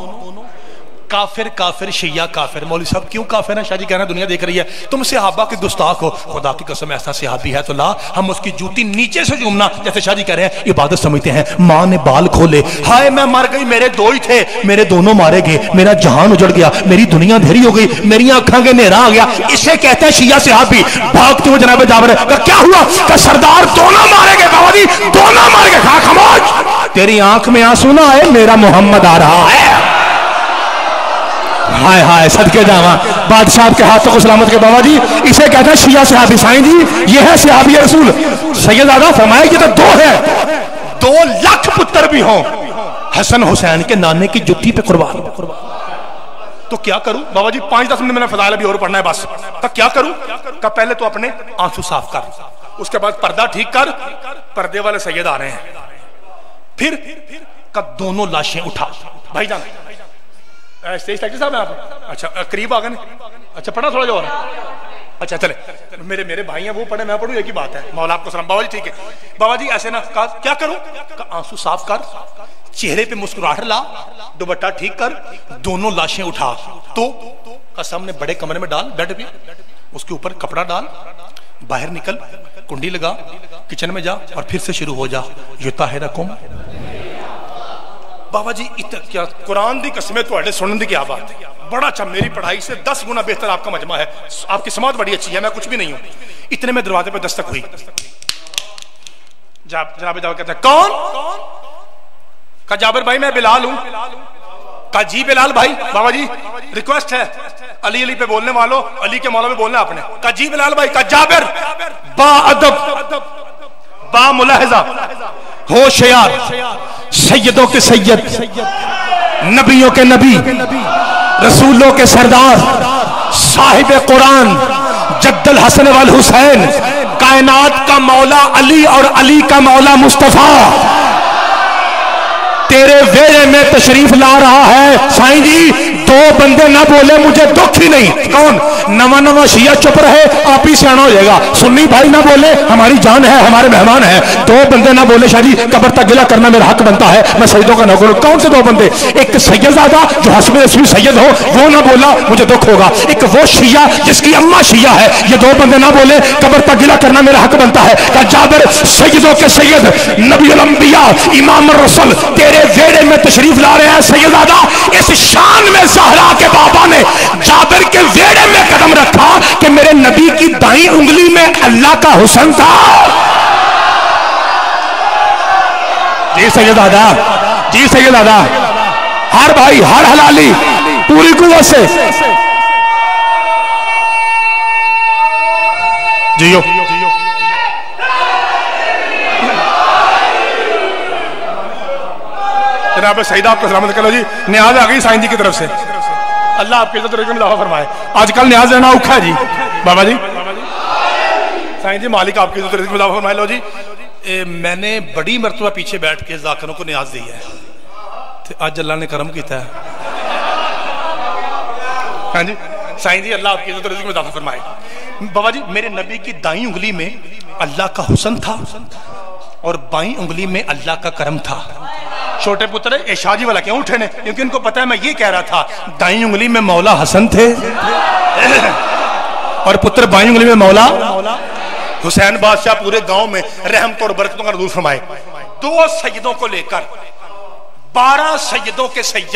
Speaker 2: کافر. کافر شیعہ کافر. مولوی صاحب کیوں کافر ہیں؟ شاہ جی کہنا دنیا دیکھ رہی ہے تم صحابہ کے گستاخ ہو. خدا کی قسم ایسا صحابی ہے تو لا ہم اس کی جوتی نیچے سے چومنا جیسے شاہ جی کہہ رہے ہیں عبادت سمجھتے ہیں. ماں نے بال کھولے، ہائے میں مر گئی، میرے 2 ہی تھے، میرے دونوں مارے گئے، میرا جہان اجڑ گیا، میری دنیا دھیری ہو گئی، میری آنکھاں کے نیرا آ گیا. اسے کہتے ہیں شیعہ صحابی. بھاگتے ہوئے جناب جابر کہ کیا ہوا؟ کہ سردار دونوں مارے گئے. بابا جی دونوں مارے گئے. کہا خاموش، تیری آنکھ میں آنسو نہ آئے، میرا محمد آ رہا ہے. ہائے ہائے صدقے جاواں بادشاہ کے ہاتھوں کو سلامت کے. بابا جی اسے کہتے ہیں شیعہ صحابی. سائیں جی یہ ہے صحابی رسول. سیدزادہ فرمایا یہ تو 2 ہے، 2 لاکھ پتر بھی ہوں حسن حسین کے نانے کی جتی پہ قربان. تو کیا کروں بابا جی؟ 5-10 منٹ میں نے فضائل بھی اور پڑھنا ہے بس. تو کیا کروں؟ کہ پہلے تو اپنے آنسو صاف کر، اس کے بعد پردہ ٹھیک کر، پردے والے سید آ رہے ہیں. پھر کہ دونوں لاشیں اٹھا. بھائی جان اسٹیج سیکٹری صاحب ہیں آپ؟ اچھا قریب آ گئے. اچھا پڑھنا تھوڑا جو اور اچھا چلے میرے بھائی ہیں وہ پڑھے میں پڑھوں، ایک ہی بات ہے. مولا آپ کو سلام. بابا جی ٹھیک ہے. بابا جی ایسے نہ کیا کروں؟ کہ آنسو صاف کر، چہرے پہ مسکراہٹ لا، دوپٹہ ٹھیک کر، دونوں لاشیں اٹھا تو سامنے بڑے کمرے میں ڈال، بیڈ پہ اس کے اوپر کپڑا ڈال، باہر نکل، کنڈی لگا، کچن میں جا اور پھر سے شروع ہو جا یطہرکم. بابا جی کیا قرآن دی قسمیں تو سنن دی کیا بات ہے. بڑا اچھا، میری پڑھائی سے 10 گنا بہتر آپ کا مجمع ہے. آپ کی سماعت بڑی اچھی ہے، میں کچھ بھی نہیں ہوں. اتنے میں دروازے پہ دستک ہوئی. جناب جابر کہتے ہیں کون؟ کہا جابر بھائی میں بلال ہوں. کہا جی بلال بھائی. بابا جی ریکویسٹ ہے علی علی پہ بولنے والوں، علی کے مولا پہ بولنا آپ نے. کہا جی بلال بھائی. کہا جابر با ادب، با ملاحظہ، ہوشیار، سیدوں کے سید، نبیوں کے نبی، رسولوں کے سردار، صاحب قرآن، جد الحسن والحسین، کائنات کا مولا علی اور علی کا مولا مصطفیٰ تیرے ویرے میں تشریف لا رہا ہے. سائیں جی 2 بندے نہ بولے مجھے دکھ ہی نہیں. کون؟ نواں شیعہ چپ رہے، آپ ہی سیانا ہو جائے گا. سنی بھائی نہ بولے ہماری جان ہے، ہمارے مہمان ہیں. 2 بندے نہ بولے شاہ جی قبر تک گلہ کرنا میرا حق بنتا ہے، میں سیدوں کا نوکر ہوں. کون سے 2 بندے؟ ایک سیدزادہ جو حسب رسمی سید ہو وہ نہ بولا مجھے دکھ ہوگا. ایک وہ شیعہ جس کی اماں شیعہ ہے. یہ 2 بندے نہ بولے قبر تک گلہ کرنا میرا حق بنتا ہے. کہ جابر سیدوں کے سید، نبی الانبیاء، امام الرسل تیرے ویڑے میں تشریف لا رہے ہیں. سیدزادہ اس شان میں زہرا کے بابا نے جابر کے ویڑے میں قدم رکھا کہ میرے نبی کی دائیں انگلی میں اللہ کا حسن تھا. جی سیدزادہ، جی سیدزادہ، ہر بھائی ہر حلالی پوری قوت سے جیو. جناب سیدہ آپ کو سلامت کرو. جی نیاز آ گئی سائن جی کی طرف سے. اللہ آپ کی عزت رزق میں اضافہ فرمائے. آج کل نیاز لینا اوکھا ہے جی. بابا جی سائن جی مالک آپ کی عزت رزق میں اضافہ فرمائے. لو جی میں نے بڑی مرتبہ پیچھے بیٹھ کے ذاکروں کو نیاز دی ہے، آج اللہ نے کرم کیتا ہے. ہاں جی سائن جی اللہ آپ کی عزت رزق میں اضافہ فرمائے. بابا جی میرے نبی کی دائیں انگلی میں اللہ کا حسن تھا اور بائیں انگلی میں اللہ کا کرم تھا. چھوٹے پتر شاہ جی والا کیوں اٹھے نے؟ کیونکہ ان کو پتا ہے میں یہ کہہ رہا تھا دائیں انگلی میں مولا حسن تھے اور پتر بائیں انگلی میں مولا حسین. بادشاہ پورے گاؤں میں رحمت اور برکتوں کا نزول فرمائے. 2 سیدوں کو لے کر 12 سیدوں کے سید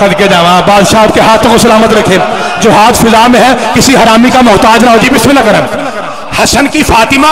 Speaker 1: صدقے جاواں بادشاہ کے ہاتھوں کو سلامت رکھے، جو ہاتھ فضا میں ہے کسی حرامی کا محتاج نہ ہو جی، بسم اللہ کریں۔ حسن کی فاطمہ،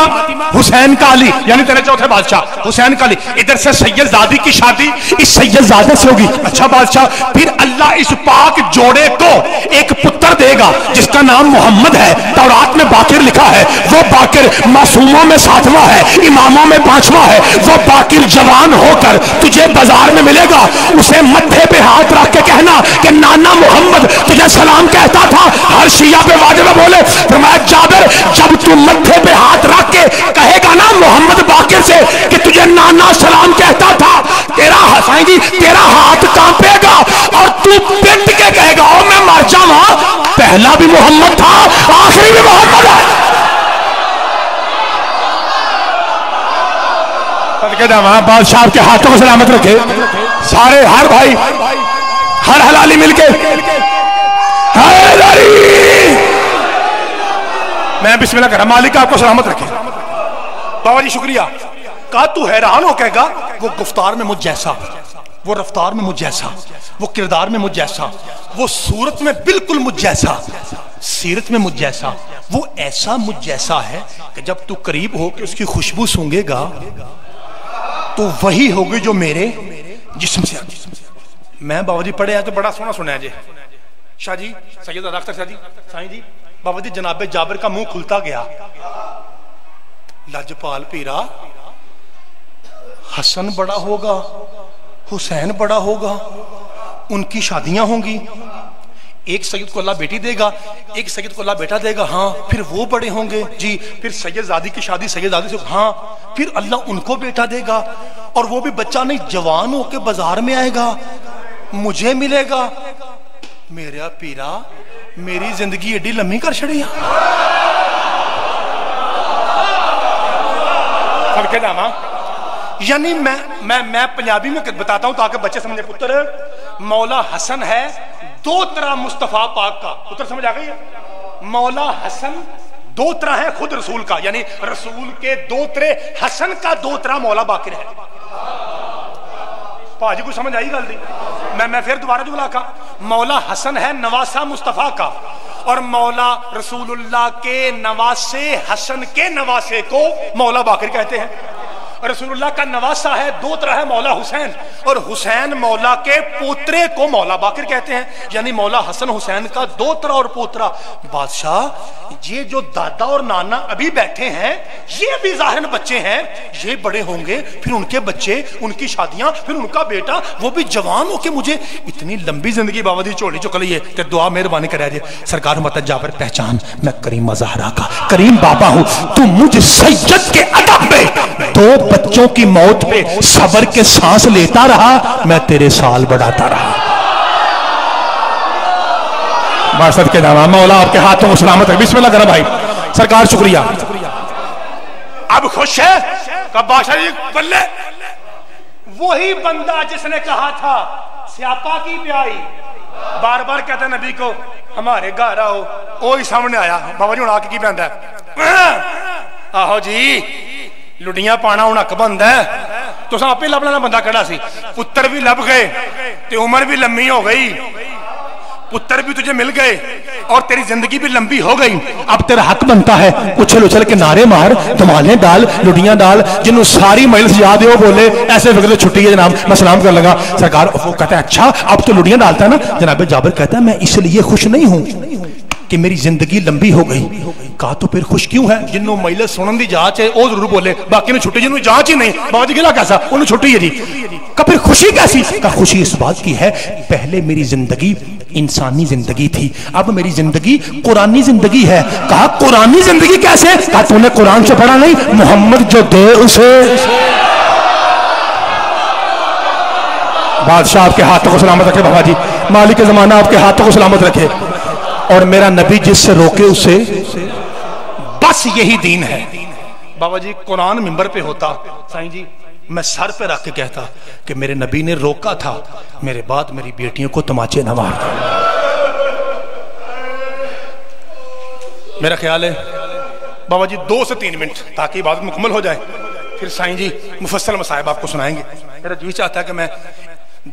Speaker 1: حسین کا علی، یعنی تیرے چوتھے بادشاہ حسین کا علی، ادھر سے سید زادی کی شادی اس سید زادے سے ہوگی۔ اچھا بادشاہ، پھر اللہ اس پاک جوڑے کو ایک پتر دے گا جس کا نام محمد ہے، تورات میں باقر لکھا ہے، وہ باقر معصوموں میں 7واں ہے، اماموں میں 5واں ہے، وہ باقر جوان ہو کر تجھے بازار میں ملے گا، اسے متھے پہ ہاتھ رکھ کے کہنا کہ نانا محمد تجھے سلام کہتا تھا۔ ہر شیعہ پہ واجب بولے، فرمایا جابر جب تم متھے پہ ہاتھ رکھ کے کہے گا نا محمد باقر سے کہ تجھے نانا سلام کہتا تھا، تیرا حسین جی تیرا ہاتھ کانپے گا اور تو پٹ کے کہے گا او میں مر جاواں، پہلا بھی محمد تھا آخری بھی محمد ہے۔ صدقے جاواں بادشاہ کے ہاتھوں کو سلامت رکھے، سارے ہر بھائی ہر حلالی مل کے میں بسم اللہ کر رہا، مالک آپ کو سلامت رکھے۔ بابا جی شکریہ۔ کہا تو حیران ہو کہے گا وہ گفتار میں مجھ جیسا، وہ رفتار میں مجھ جیسا، وہ کردار میں مجھ جیسا، وہ صورت میں بالکل مجھ جیسا، سیرت میں مجھ جیسا، وہ ایسا مجھ جیسا ہے کہ جب تو قریب ہو کہ اس کی خوشبو سونگے گا تو وہی ہوگی جو میرے جسم سے آگے۔ میں بابا جی پڑھے ہیں تو بڑا سونا سنا ہے جی، شاہ جی سید اختر شاہ جی سائیں جی، بابا جی جناب جابر کا منہ کھلتا گیا، لجپال پیرا حسن بڑا ہوگا، حسین بڑا ہوگا، ان کی شادیاں ہوں گی، ایک سید کو اللہ بیٹی دے گا، ایک سید کو اللہ بیٹا دے گا، ہاں پھر وہ بڑے ہوں گے جی، پھر سید زادی کی شادی سید زادی سے، ہاں پھر اللہ ان کو بیٹا دے گا، اور وہ بھی بچہ نہیں جوان ہو کے بازار میں آئے گا، مجھے ملے گا۔ میرا پیرا میری زندگی ایڈی لمبی کر چھڑی یعنی میں پنجابی میں بتاتا ہوں تاکہ بچے سمجھے۔ پتر مولا حسن ہے دوترا مصطفیٰ پاک کا، پتر سمجھ آ گئی ہے؟ مولا حسن دوترا ہے خود رسول کا، یعنی رسول کے دوترے حسن کا دوترا مولا باقر ہے۔ پاجی کو سمجھ آئی گل دی؟ میں پھر دوبارہ جو بلا مولا حسن ہے نواسا مصطفیٰ کا، اور مولا رسول اللہ کے نواسے حسن کے نواسے کو مولا باقر کہتے ہیں۔ رسول اللہ کا نواسا ہے دوترا ہے مولا حسین، اور حسین مولا کے پوترے کو مولا باقر کہتے ہیں، یعنی مولا حسن حسین کا دوترا اور پوترا۔ بادشاہ یہ جو دادا اور نانا ابھی بیٹھے ہیں یہ بھی ظاہراً بچے ہیں، یہ بڑے ہوں گے، پھر ان کے بچے، ان کی شادیاں، پھر ان کا بیٹا، وہ بھی جوان ہو کے مجھے اتنی لمبی زندگی بابا دی چوڑی چک لیے کہ دعا مہربانی کرے جی سرکار مت جابر پہچان میں کریم زہرا کا کریم بابا ہوں، تو مجھ سید کے ادب میں دو بچوں کی موت پہ صبر کے سانس لیتا رہا، میں تیرے سال بڑھاتا رہا۔ باسط کے نام مولا آپ کے ہاتھوں کو سلامت ہے، بسم اللہ کرم بھائی سرکار شکریہ۔
Speaker 2: اب خوش ہے کہ بادشاہ جی بلے وہی بندہ جس نے کہا تھا سیاپا کی بیائی، بار بار کہتا ہے نبی کو ہمارے گھر آؤ، وہی سامنے آیا۔ بابا جی ہوں آ کے کی بنتا ہے؟ آہو جی لڑیاں پانا ہوں حق بند ہے، تو سب آپ ہی لبنا بندہ کھڑا سی، پتر بھی لب گئے تے عمر بھی لمبی ہو گئی، پتر بھی تجھے مل گئے اور تیری زندگی بھی لمبی ہو گئی، اب تیرا حق بنتا ہے اچھل اچھل کے نعرے مار، دھمالیں ڈال، لڑیاں ڈال، جنہوں ساری مجلس یاد ہے وہ بولے ایسے فکر چھٹی ہے جناب میں سلام کر لگا۔ سرکار وہ کہتا ہے اچھا اب تو لڑیاں ڈالتا ہے نا؟ جناب جابر کہتا ہے میں اس لیے خوش نہیں ہوں کہ میری زندگی لمبی ہو گئی۔ کہا تو پھر خوش کیوں ہے؟ جنہوں مجلس سنن دی جانچ ہے وہ ضرور بولے، باقی نے چھٹی، جنہوں جانچ ہی نہیں بابا جی گلا کیسا انہوں چھٹی ہے جی۔ کہا پھر خوشی کیسی؟ کہا خوشی اس بات کی ہے پہلے میری زندگی انسانی زندگی تھی، اب میری زندگی قرآنی زندگی ہے۔ کہا قرآنی زندگی کیسے؟ کہا تو نے قرآن سے پڑھا نہیں؟ محمد جو دے اسے۔ بادشاہ آپ کے ہاتھوں کو سلامت رکھے بابا جی، مالک زمانہ آپ کے ہاتھوں کو سلامت رکھے، اور میرا نبی جس سے روکے اسے بس یہی دین ہے۔ بابا جی قرآن منبر پہ ہوتا سائیں جی میں سر پہ رکھ کے کہتا کہ میرے نبی نے روکا تھا، میرے بعد میری بیٹیوں کو تماچے نہ مار۔ میرا خیال ہے بابا جی 2 سے 3 منٹ تاکہ عبادت مکمل ہو جائے، پھر سائیں جی مفصل مصائب آپ کو سنائیں گے۔ میرا جی چاہتا ہے کہ میں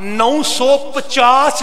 Speaker 2: 1950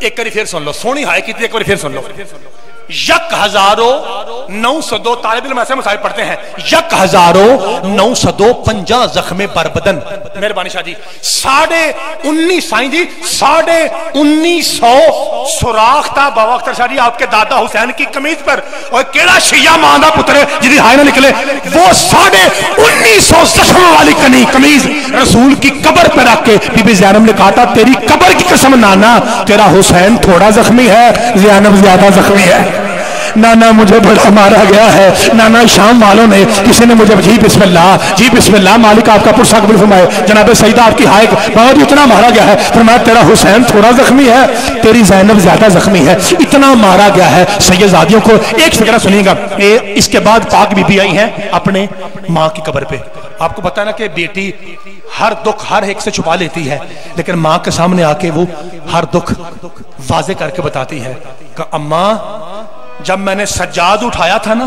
Speaker 2: ایک بار پھر سن لو، سونی ہائے کی ایک بار پھر سن لو. 1902 طالب علم ایسے مسائل پڑھتے ہیں. 1950 زخم بربدن. مہربانی شاہ جی 1950 سوراخ تھا بابا اختر شاہ جی آپ کے دادا حسین کی قمیض پر. اور کیڑا شیعہ ماں دا پتر ہے جدی ہائے نہ نکلے. وہ 1950 زخم والی قمیض رسول کی قبر پہ رکھ کے بی بی زینب نے کہا تھا تیری قبر کی قسم نانا تیرا حسین تھوڑا زخمی ہے زینب زیادہ زخمی ہے. نانا مجھے بڑا مارا گیا ہے. نانا شام والوں نے کسی نے مجھے جی بسم اللہ مالک آپ کا پرسا قبول فرمائے جناب سیدہ آپ کی ہائے بہت اتنا مارا گیا ہے. فرمایا تیرا حسین تھوڑا زخمی ہے تیری زینب زیادہ زخمی ہے. اتنا مارا گیا ہے. سیدزادیوں کو ایک فکرہ سنیے گا. اس کے بعد پاک بی بی آئی ہیں اپنے ماں کی قبر پہ. آپ کو پتا نا کہ بیٹی ہر دکھ ہر ایک سے چھپا لیتی ہے لیکن ماں کے سامنے آ کے وہ ہر دکھ واضح کر کے بتاتی ہے کہ اماں جب میں نے سجاد اٹھایا تھا نا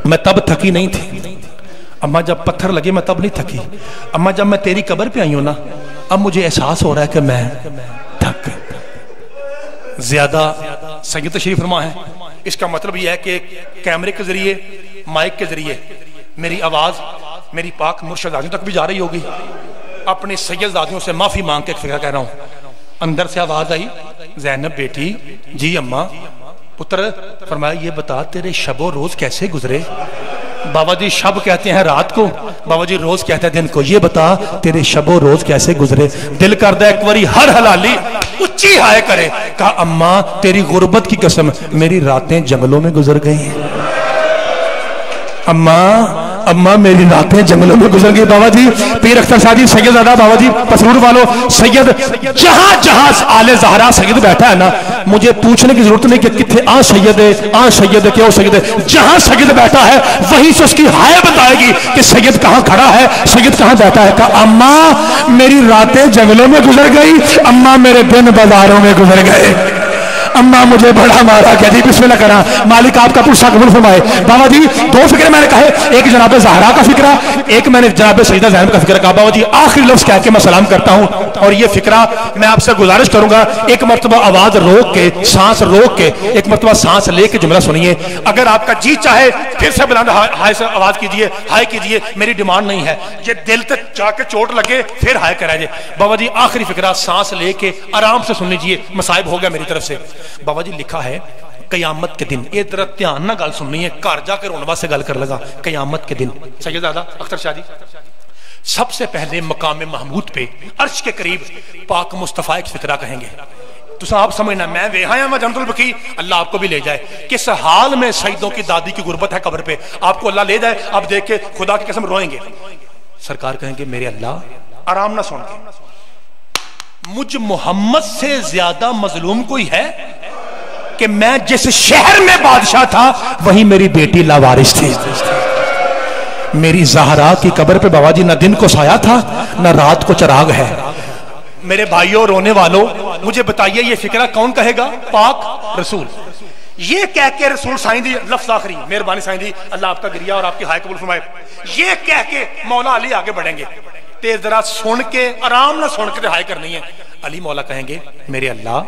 Speaker 2: میں تب تھکی نہیں تھی. اماں جب پتھر لگے میں تب نہیں تھکی. اماں جب میں تیری قبر پہ آئی ہوں نا اب مجھے احساس ہو رہا ہے کہ میں تھک زیادہ. سید تشریف فرما ہے. اس کا مطلب یہ ہے کہ کیمرے کے ذریعے مائک کے ذریعے میری آواز میری پاک مرشدازیوں تک بھی جا رہی ہوگی. اپنی سیدزادیوں سے معافی مانگ کے ایک فکرہ کہہ رہا ہوں. اندر سے آواز آئی زینب بیٹی جی اماں پتر. فرمایا یہ بتا تیرے شب و روز کیسے گزرے. بابا جی شب کہتے ہیں رات کو بابا جی روز کہتے ہیں دن کو. یہ بتا تیرے شب و روز کیسے گزرے. دل کردہ ایک باری ہر حلالی اچھی ہائے کرے. کہا اماں تیری غربت کی قسم میری راتیں جنگلوں میں گزر گئی ہیں. اماں میری راتیں جنگلوں میں گزر گئی. بابا جی پیر اختر شاہ جی سیدزادہ بابا جی پسرور والو سید جہاں آل زہرا سید بیٹھا ہے نا مجھے پوچھنے کی ضرورت نہیں کہ کتنے سید ہے کیوں سید ہے. جہاں سید بیٹھا ہے وہیں سے اس کی ہائے بتائے گی کہ سید کہاں کھڑا ہے سید کہاں بیٹھا ہے. کہا اماں میری راتیں جنگلوں میں گزر گئی. اماں میرے دن بازاروں میں گزر گئے. اماں مجھے بڑا مارا گیا. جی بسم اللہ کرا مالک آپ کا پرسا قبول فرمائے. بابا جی دو فکرے میں نے کہے ایک جناب زہرا کا فکرہ ایک میں نے جناب سیدہ زینب کا فکرہ کہا. بابا جی آخری لفظ کہہ کے میں سلام کرتا ہوں اور یہ فکرہ میں آپ سے گزارش کروں گا ایک مرتبہ آواز روک کے سانس روک کے ایک مرتبہ سانس لے کے جملہ سنیے. اگر آپ کا جی چاہے پھر سے بلند ہائے سے آواز کیجئے ہائے کیجئے. میری ڈیمانڈ نہیں ہے یہ دل تک جا کے چوٹ لگے پھر ہائے کرائیے. بابا جی آخری فکرہ سانس لے کے آرام سے سن لیجئے. مصائب ہو گیا میری طرف سے. بابا جی لکھا ہے قیامت کے دن یہ طرح دھیان نہ گل سننی ہے گھر جا کے رونوا سے گل کر لگا. قیامت کے دن سیدزادہ اختر شاہ جی سب سے پہلے مقام محمود پہ عرش کے قریب پاک مصطفیٰ ایک فکرہ کہیں گے. تو آپ سمجھنا میں ویہاں میں جنت البقیع اللہ آپ کو بھی لے جائے. کس حال میں سیدوں کی دادی کی غربت ہے قبر پہ آپ کو اللہ لے جائے. آپ دیکھ کے خدا کی قسم روئیں گے. سرکار کہیں گے میرے اللہ آرام نہ سن کے مجھ محمد سے زیادہ مظلوم کوئی ہے کہ میں جس شہر میں بادشاہ تھا وہیں میری بیٹی لاوارث تھی. میری زہرا کی قبر پہ بابا جی نہ دن کو سایہ تھا نہ رات کو چراغ ہے. میرے بھائیوں رونے والوں مجھے بتائیے یہ فکرہ کون کہے گا. پاک رسول. یہ کہہ کے رسول سائیں دی لفظ آخری مہربانی سائیں دی اللہ آپ کا گریہ اور آپ کی ہائے قبول فرمائے. یہ کہہ کے مولا علی آگے بڑھیں گے. تیز ذرا سن کے آرام نہ سن کے ہائے کرنی ہے. علی مولا کہیں گے میرے اللہ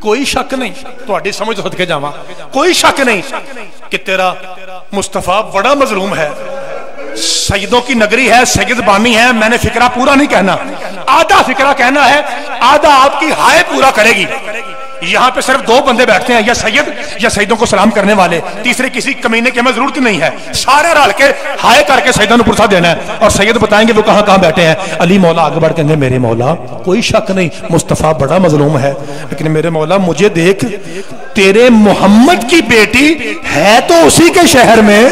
Speaker 2: کوئی شک نہیں تہاڈی سمجھ صدقے جاواں کوئی شک نہیں کہ تیرا مصطفیٰ بڑا مظلوم ہے. سیدوں کی نگری ہے سید بانی ہے. میں نے فکرہ پورا نہیں کہنا آدھا فکرہ کہنا ہے آدھا آپ کی ہائے پورا کرے گی. یہاں پہ صرف دو بندے بیٹھتے ہیں یا سید یا سیدوں کو سلام کرنے والے. تیسرے کسی کمینے کی ہمیں ضرورت نہیں ہے. سارے رل کے ہائے کر کے سیدوں نے پرسا دینا ہے اور سید بتائیں گے وہ کہاں کہاں بیٹھے ہیں. علی مولا آگے بڑھ کہیں گے میرے مولا کوئی شک نہیں مصطفیٰ بڑا مظلوم ہے لیکن میرے مولا مجھے دیکھ تیرے محمد کی بیٹی ہے تو اسی کے شہر میں.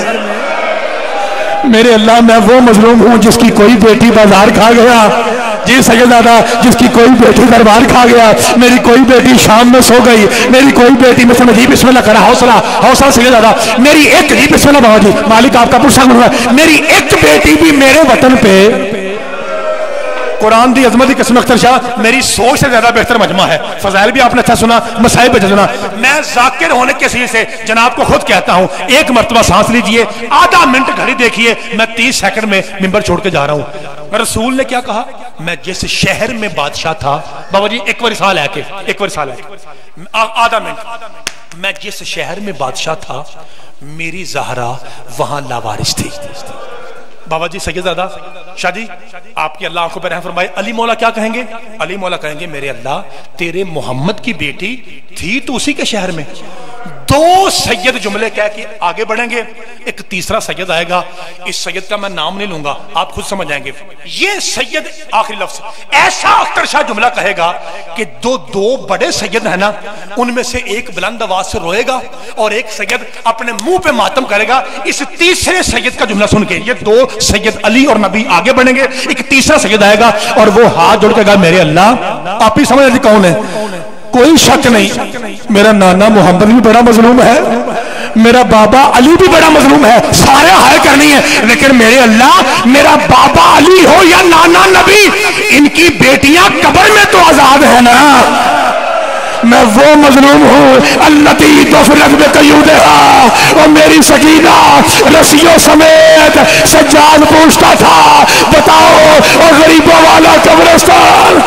Speaker 2: میرے اللہ میں وہ مظلوم ہوں جس کی کوئی بیٹی بازار کھا گیا. جی سیدزادہ جس کی کوئی بیٹی دربار کھا گیا. میری کوئی بیٹی شام میں سو گئی. میری کوئی بیٹی میں سمجھ جی بسم اللہ کرا حوصلہ سیدزادہ میری ایک جی بسم اللہ بابا جی مالک آپ کا پرسا میری ایک بیٹی بھی میرے وطن پہ. قرآن دی عظمت کی قسم اختر شاہ میری سوچ سے زیادہ بہتر مجمع ہے. فضائل بھی آپ نے اچھا سنا مصائب بھی سنا. میں ذاکر ہونے کے سلسلے سے جناب کو خود کہتا ہوں ایک مرتبہ سانس لیجئے آدھا منٹ گھڑی دیکھیے میں 30 سیکنڈ میں منبر چھوڑ کے جا رہا ہوں. رسول نے کیا کہا میں جس شہر میں بادشاہ تھا، بابا جی ایک بار سال ہے کہ ایک بار سال ہے آدھا منٹ، میں جس شہر میں بادشاہ تھا میری زہرا وہاں لاوارث تھی۔ بابا جی سید زادہ شاہ جی آپ کی اللہ آنکھوں پہ رحم فرمائے، علی مولا کیا کہیں گے؟ علی مولا کہیں گے میرے اللہ تیرے محمد کی بیٹی تھی تو اسی کے شہر میں۔ دو سید جملے کہہ کے آگے بڑھیں گے، ایک تیسرا سید آئے گا، اس سید کا میں نام نہیں لوں گا، آپ خود سمجھ جائیں گے۔ یہ سید آخری لفظ ایسا اختر شاہ جملہ کہے گا کہ دو بڑے سید ہیں نا، ان میں سے ایک بلند آواز سے روئے گا اور ایک سید اپنے منہ پہ ماتم کرے گا۔ اس تیسرے سید کا جملہ سن کے یہ دو سید علی اور نبی آگے بڑھیں گے، ایک تیسرا سید آئے گا اور وہ ہاتھ جوڑ کے گا میرے اللہ، آپ ہی سمجھ رہے کون ہے؟ کوئی شک نہیں، میرا نانا محمد بھی بڑا مظلوم ہے، میرا بابا علی بھی بڑا مظلوم ہے، سارے ہائے کرنی ہے، لیکن میرے اللہ میرا بابا علی ہو یا نانا نبی، ان کی بیٹیاں قبر میں تو آزاد ہیں نا۔ میں وہ مظلوم ہوں التی دفنت بقیودہا، اور میری سکینہ رسیوں سمیت سجاد پوچھتا تھا بتاؤ اور غریبوں والا قبرستان۔